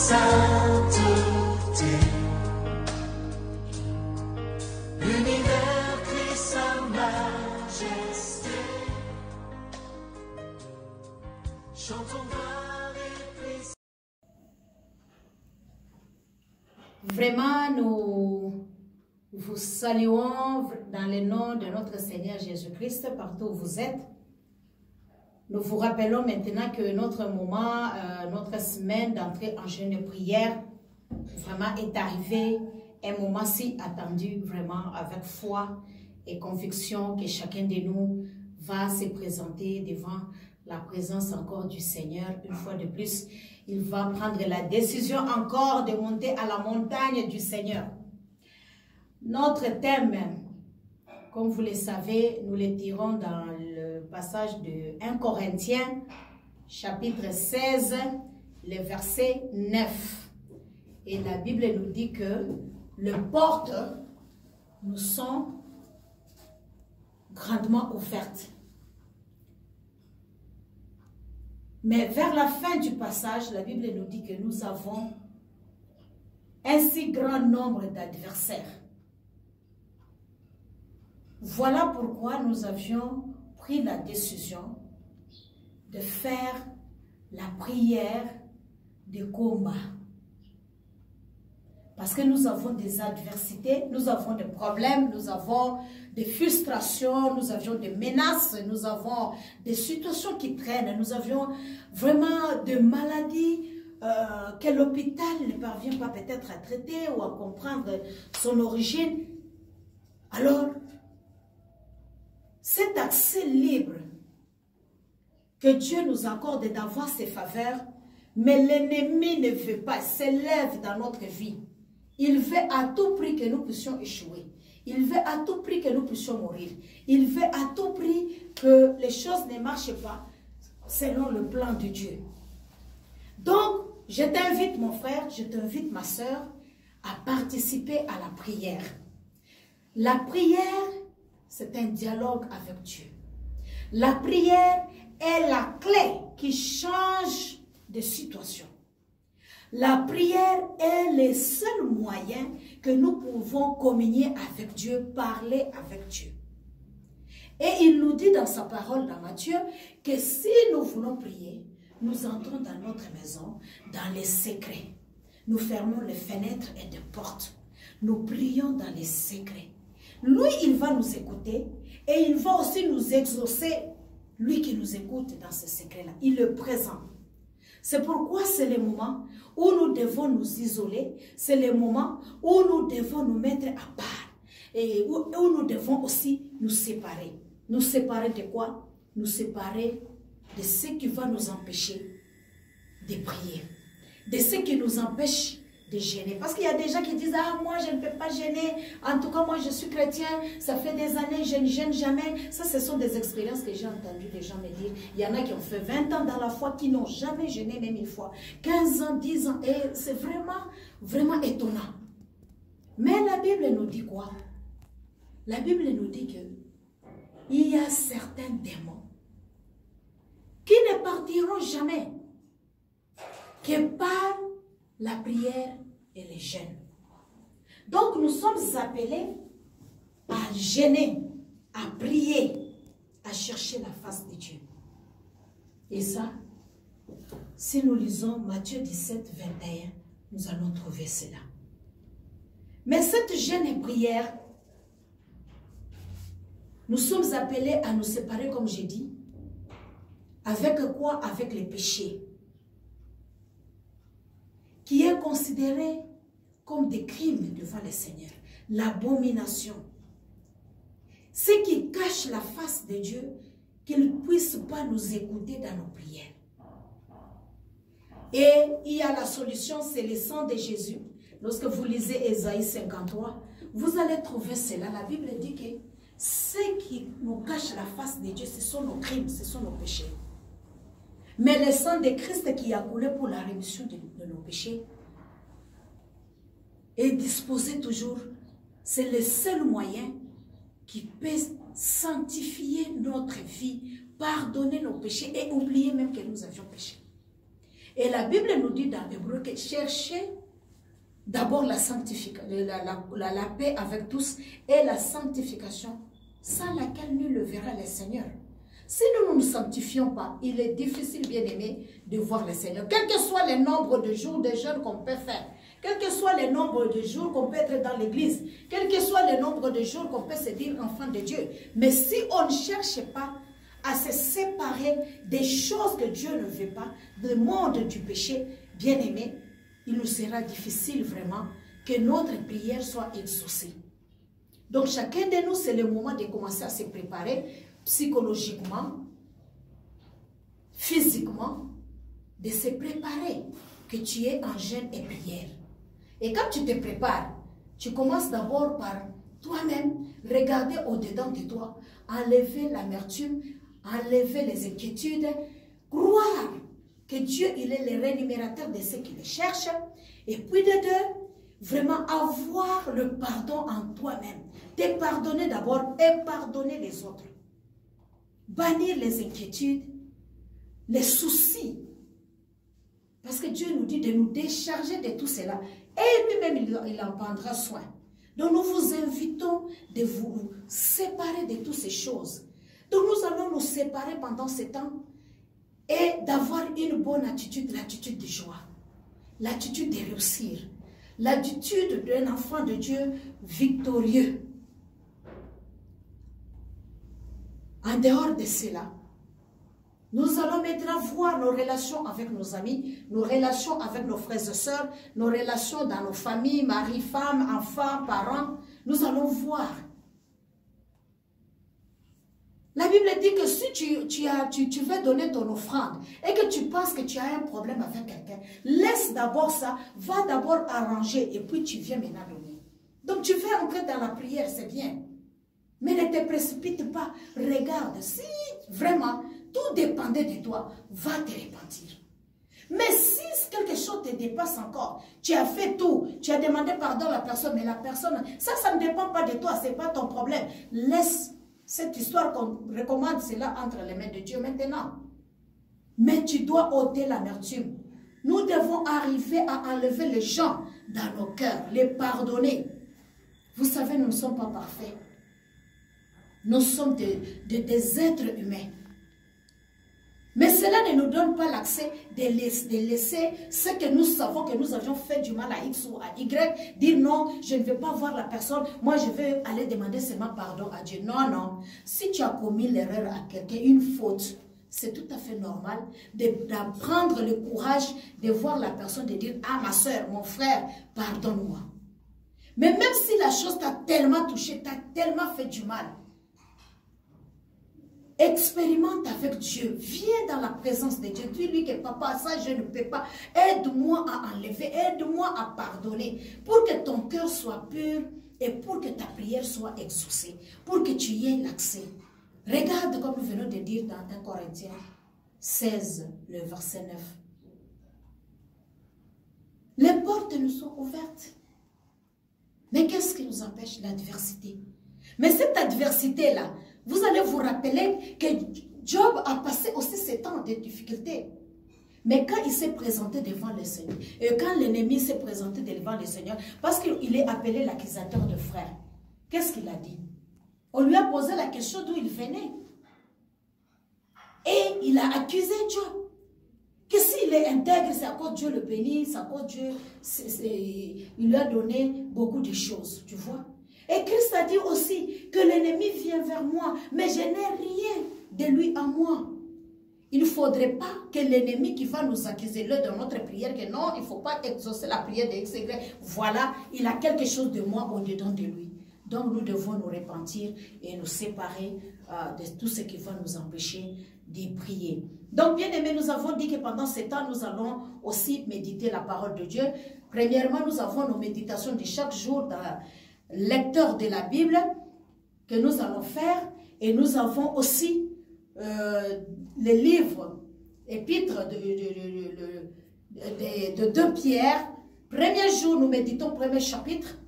sainteté. L'univers crie sa majesté. Chantons gloire et puissance. Vraiment, nous vous saluons dans le nom de notre Seigneur Jésus-Christ, partout où vous êtes. Nous vous rappelons maintenant que notre moment, notre semaine d'entrée en jeûne et prière, vraiment est arrivé. Un moment si attendu, vraiment avec foi et conviction que chacun de nous va se présenter devant la présence encore du Seigneur. Une fois de plus, il va prendre la décision encore de monter à la montagne du Seigneur. Notre thème, comme vous le savez, nous le tirons dans le passage de 1 Corinthiens, chapitre 16, le verset 9. Et la Bible nous dit que les portes nous sont grandement offertes. Mais vers la fin du passage, la Bible nous dit que nous avons un si grand nombre d'adversaires. Voilà pourquoi nous avions pris la décision de faire la prière de combat. Parce que nous avons des adversités, nous avons des problèmes, nous avons des frustrations, nous avions des menaces, nous avons des situations qui traînent, nous avions vraiment des maladies que l'hôpital ne parvient pas peut-être à traiter ou à comprendre son origine. Alors, cet accès libre que Dieu nous accorde d'avoir ses faveurs, mais l'ennemi ne veut pas, s'élève dans notre vie. Il veut à tout prix que nous puissions échouer. Il veut à tout prix que nous puissions mourir. Il veut à tout prix que les choses ne marchent pas selon le plan de Dieu. Donc, je t'invite mon frère, je t'invite ma soeur à participer à la prière. La prière, c'est un dialogue avec Dieu. La prière est la clé qui change de situation. La prière est le seul moyen que nous pouvons communier avec Dieu, parler avec Dieu. Et il nous dit dans sa parole dans Matthieu que si nous voulons prier, nous entrons dans notre maison, dans les secrets. Nous fermons les fenêtres et les portes. Nous prions dans les secrets. Lui, il va nous écouter et il va aussi nous exaucer. Lui qui nous écoute dans ce secret-là, il est présent. C'est pourquoi c'est le moment où nous devons nous isoler. C'est le moment où nous devons nous mettre à part. Et où nous devons aussi nous séparer. Nous séparer de quoi? Nous séparer de ce qui va nous empêcher de prier. De ce qui nous empêche de gêner. Parce qu'il y a des gens qui disent, ah, moi je ne peux pas gêner. En tout cas, moi je suis chrétien. Ça fait des années, je ne gêne jamais. Ça, ce sont des expériences que j'ai entendu des gens me dire. Il y en a qui ont fait 20 ans dans la foi, qui n'ont jamais gêné même une fois. 15 ans, 10 ans. Et c'est vraiment, vraiment étonnant. Mais la Bible nous dit quoi? La Bible nous dit que il y a certains démons qui ne partiront jamais que par la prière et les jeûnes. Donc nous sommes appelés à jeûner, à prier, à chercher la face de Dieu. Et ça, si nous lisons Matthieu 17, 21, nous allons trouver cela. Mais cette jeûne et prière, nous sommes appelés à nous séparer, comme j'ai dit. Avec quoi? Avec les péchés. Qui est considéré comme des crimes devant le Seigneur. L'abomination. Ce qui cache la face de Dieu, qu'il ne puisse pas nous écouter dans nos prières. Et il y a la solution, c'est le sang de Jésus. Lorsque vous lisez Ésaïe 53, vous allez trouver cela. La Bible dit que ce qui nous cache la face de Dieu, ce sont nos crimes, ce sont nos péchés. Mais le sang de Christ qui a coulé pour la rémission de nos péchés est disposé toujours. C'est le seul moyen qui peut sanctifier notre vie, pardonner nos péchés et oublier même que nous avions péché. Et la Bible nous dit dans l'Hébreu que cherchez d'abord la sanctification, la paix avec tous et la sanctification, sans laquelle nul ne verra le Seigneur. Si nous ne nous sanctifions pas, il est difficile, bien aimé, de voir le Seigneur. Quel que soit le nombre de jours de jeûne qu'on peut faire, quel que soit le nombre de jours qu'on peut être dans l'église, quel que soit le nombre de jours qu'on peut se dire enfant de Dieu. Mais si on ne cherche pas à se séparer des choses que Dieu ne veut pas, du monde du péché, bien aimé, il nous sera difficile vraiment que notre prière soit exaucée. Donc chacun de nous, c'est le moment de commencer à se préparer psychologiquement, physiquement, de se préparer, que tu es en jeûne et prière. Et quand tu te prépares, tu commences d'abord par toi-même, regarder au-dedans de toi, enlever l'amertume, enlever les inquiétudes, croire que Dieu, il est le rémunérateur de ceux qui le cherchent, et puis de deux, vraiment avoir le pardon en toi-même, te pardonner d'abord et pardonner les autres. Bannir les inquiétudes, les soucis. Parce que Dieu nous dit de nous décharger de tout cela. Et lui-même, il en prendra soin. Donc nous vous invitons de vous séparer de toutes ces choses. Donc nous allons nous séparer pendant ce temps et d'avoir une bonne attitude, l'attitude de joie, l'attitude de réussir, l'attitude d'un enfant de Dieu victorieux. En dehors de cela, nous allons maintenant voir nos relations avec nos amis, nos relations avec nos frères et sœurs, nos relations dans nos familles, mari, femme, enfants, parents. Nous allons voir. La Bible dit que si tu veux donner ton offrande et que tu penses que tu as un problème avec quelqu'un, laisse d'abord ça, va d'abord arranger et puis tu viens maintenant donner. Donc tu veux entrer dans la prière, c'est bien. Mais ne te précipite pas. Regarde, si vraiment tout dépendait de toi, va te repentir. Mais si quelque chose te dépasse encore, tu as fait tout, tu as demandé pardon à la personne, mais la personne, ça ne dépend pas de toi, ce n'est pas ton problème. Laisse cette histoire qu'on recommande cela entre les mains de Dieu maintenant. Mais tu dois ôter l'amertume. Nous devons arriver à enlever les gens dans nos cœurs, les pardonner. Vous savez, nous ne sommes pas parfaits. Nous sommes des êtres humains. Mais cela ne nous donne pas l'accès de laisser ce que nous savons que nous avions fait du mal à X ou à Y, dire non, je ne vais pas voir la personne, moi je vais aller demander seulement pardon à Dieu. Non, non. Si tu as commis l'erreur à quelqu'un, une faute, c'est tout à fait normal d'apprendre le courage de voir la personne, de dire, ah ma soeur, mon frère, pardonne-moi. Mais même si la chose t'a tellement touché, t'a tellement fait du mal, expérimente avec Dieu. Viens dans la présence de Dieu. Dis-lui que papa, ça je ne peux pas. Aide-moi à enlever. Aide-moi à pardonner. Pour que ton cœur soit pur et pour que ta prière soit exaucée. Pour que tu y aies l'accès. Regarde comme nous venons de dire dans 1 Corinthiens 16, le verset 9. Les portes nous sont ouvertes. Mais qu'est-ce qui nous empêche? L'adversité. Mais cette adversité-là, vous allez vous rappeler que Job a passé aussi ces temps de difficultés. Mais quand il s'est présenté devant le Seigneur, et quand l'ennemi s'est présenté devant le Seigneur, parce qu'il est appelé l'accusateur de frères, qu'est-ce qu'il a dit? On lui a posé la question d'où il venait. Et il a accusé Job. Que s'il est intègre, c'est à cause Dieu le bénit, c'est à cause Dieu, il lui a donné beaucoup de choses, tu vois. Et Christ a dit aussi que l'ennemi vient vers moi, mais je n'ai rien de lui à moi. Il ne faudrait pas que l'ennemi qui va nous accuser là dans notre prière, que non, il ne faut pas exaucer la prière de X, Y. Voilà, il a quelque chose de moi au-dedans de lui. Donc nous devons nous repentir et nous séparer de tout ce qui va nous empêcher d'y prier. Donc bien aimé, nous avons dit que pendant ce temps, nous allons aussi méditer la parole de Dieu. Premièrement, nous avons nos méditations de chaque jour dans lecteur de la Bible que nous allons faire, et nous avons aussi les livres épîtres de 2 Pierre. Premier jour nous méditons premier chapitre,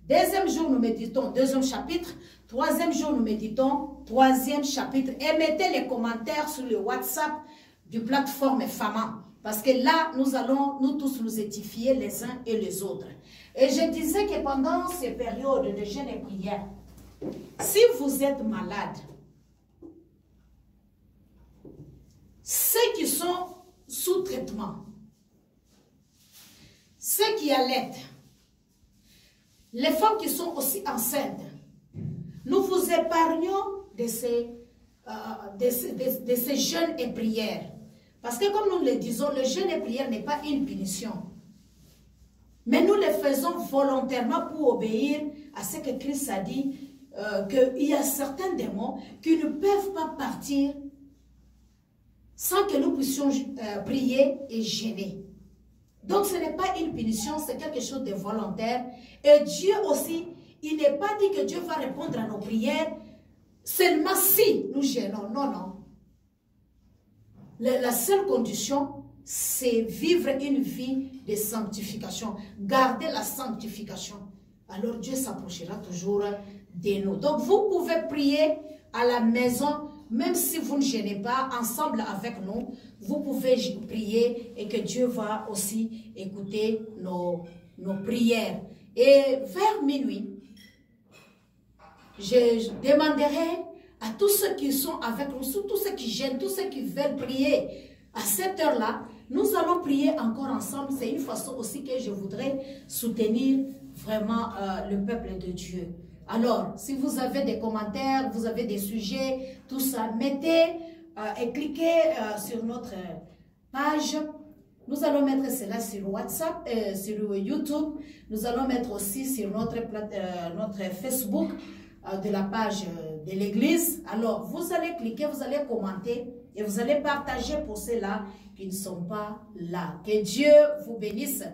deuxième jour nous méditons deuxième chapitre, troisième jour nous méditons troisième chapitre. Et mettez les commentaires sur le WhatsApp du plateforme Fama. Parce que là, nous allons nous tous nous édifier les uns et les autres. Et je disais que pendant ces périodes de jeûne et prière, si vous êtes malade, ceux qui sont sous traitement, ceux qui allaitent, les femmes qui sont aussi enceintes, nous vous épargnons de ces jeûnes et prières. Parce que comme nous le disons, le jeûne et prière n'est pas une punition. Mais nous le faisons volontairement pour obéir à ce que Christ a dit, qu'il y a certains démons qui ne peuvent pas partir sans que nous puissions prier et jeûner. Donc ce n'est pas une punition, c'est quelque chose de volontaire. Et Dieu aussi, il n'est pas dit que Dieu va répondre à nos prières seulement si nous jeûnons. Non, non. La seule condition, c'est vivre une vie de sanctification. Garder la sanctification. Alors Dieu s'approchera toujours de nous. Donc vous pouvez prier à la maison, même si vous ne jeûnez pas, ensemble avec nous, vous pouvez prier et que Dieu va aussi écouter nos prières. Et vers minuit, je demanderai à tous ceux qui sont avec nous, tous ceux qui jeûnent, tous ceux qui veulent prier, à cette heure-là, nous allons prier encore ensemble. C'est une façon aussi que je voudrais soutenir vraiment le peuple de Dieu. Alors, si vous avez des commentaires, vous avez des sujets, tout ça, mettez et cliquez sur notre page. Nous allons mettre cela sur WhatsApp, sur YouTube. Nous allons mettre aussi sur notre Facebook de la page de l'église. Alors, vous allez cliquer, vous allez commenter et vous allez partager pour ceux-là qui ne sont pas là. Que Dieu vous bénisse.